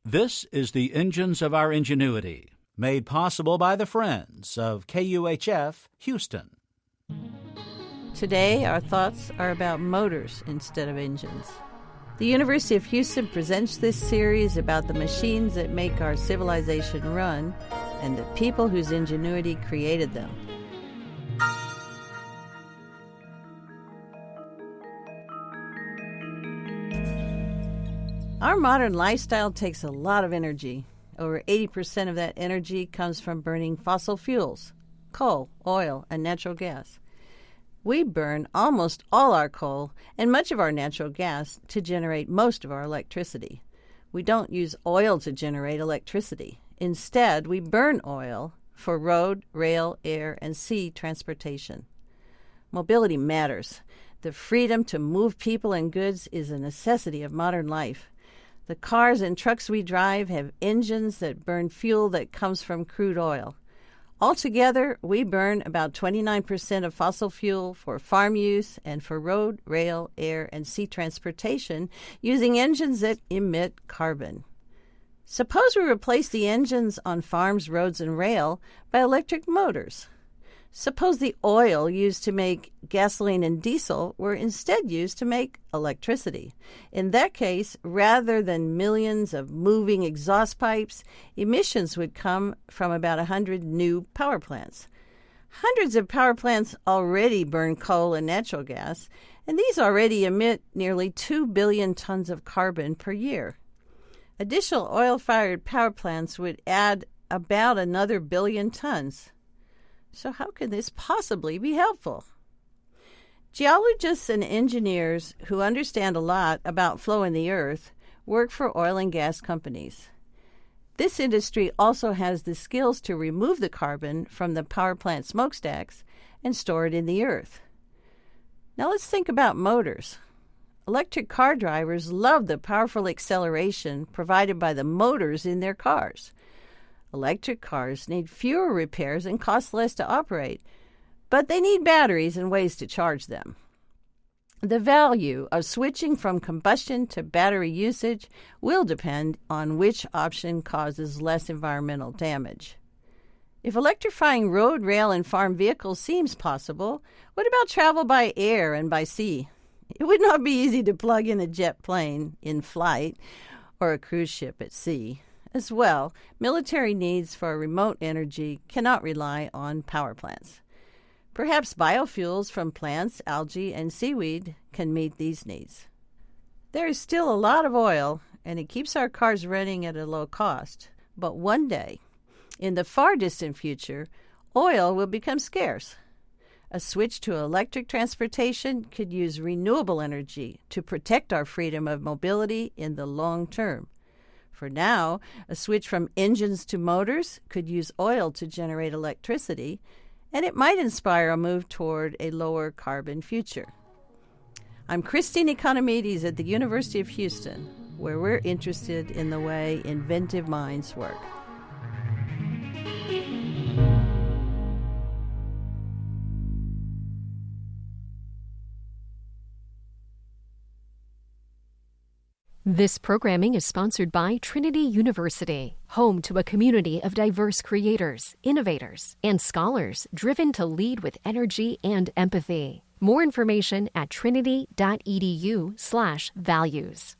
This is the Engines of Our Ingenuity, made possible by the friends of KUHF Houston. Today, our thoughts are about motors instead of engines. The University of Houston presents this series about the machines that make our civilization run and the people whose ingenuity created them. Our modern lifestyle takes a lot of energy. Over 80% of that energy comes from burning fossil fuels, coal, oil, and natural gas. We burn almost all our coal and much of our natural gas to generate most of our electricity. We don't use oil to generate electricity. Instead, we burn oil for road, rail, air, and sea transportation. Mobility matters. The freedom to move people and goods is a necessity of modern life. The cars and trucks we drive have engines that burn fuel that comes from crude oil. Altogether, we burn about 29% of fossil fuel for farm use and for road, rail, air, and sea transportation using engines that emit carbon. Suppose we replace the engines on farms, roads, and rail by electric motors. Suppose the oil used to make gasoline and diesel were instead used to make electricity. In that case, rather than millions of moving exhaust pipes, emissions would come from about 100 new power plants. Hundreds of power plants already burn coal and natural gas, and these already emit nearly 2 billion tons of carbon per year. Additional oil-fired power plants would add about another billion tons. So how can this possibly be helpful? Geologists and engineers who understand a lot about flow in the earth work for oil and gas companies. This industry also has the skills to remove the carbon from the power plant smokestacks and store it in the earth. Now let's think about motors. Electric car drivers love the powerful acceleration provided by the motors in their cars. Electric cars need fewer repairs and cost less to operate, but they need batteries and ways to charge them. The value of switching from combustion to battery usage will depend on which option causes less environmental damage. If electrifying road, rail, and farm vehicles seems possible, what about travel by air and by sea? It would not be easy to plug in a jet plane in flight or a cruise ship at sea. As well, military needs for remote energy cannot rely on power plants. Perhaps biofuels from plants, algae, and seaweed can meet these needs. There is still a lot of oil, and it keeps our cars running at a low cost. But one day, in the far distant future, oil will become scarce. A switch to electric transportation could use renewable energy to protect our freedom of mobility in the long term. For now, a switch from engines to motors could use oil to generate electricity, and it might inspire a move toward a lower carbon future. I'm Christine Economides at the University of Houston, where we're interested in the way inventive minds work. This programming is sponsored by Trinity University, home to a community of diverse creators, innovators, and scholars driven to lead with energy and empathy. More information at trinity.edu/values.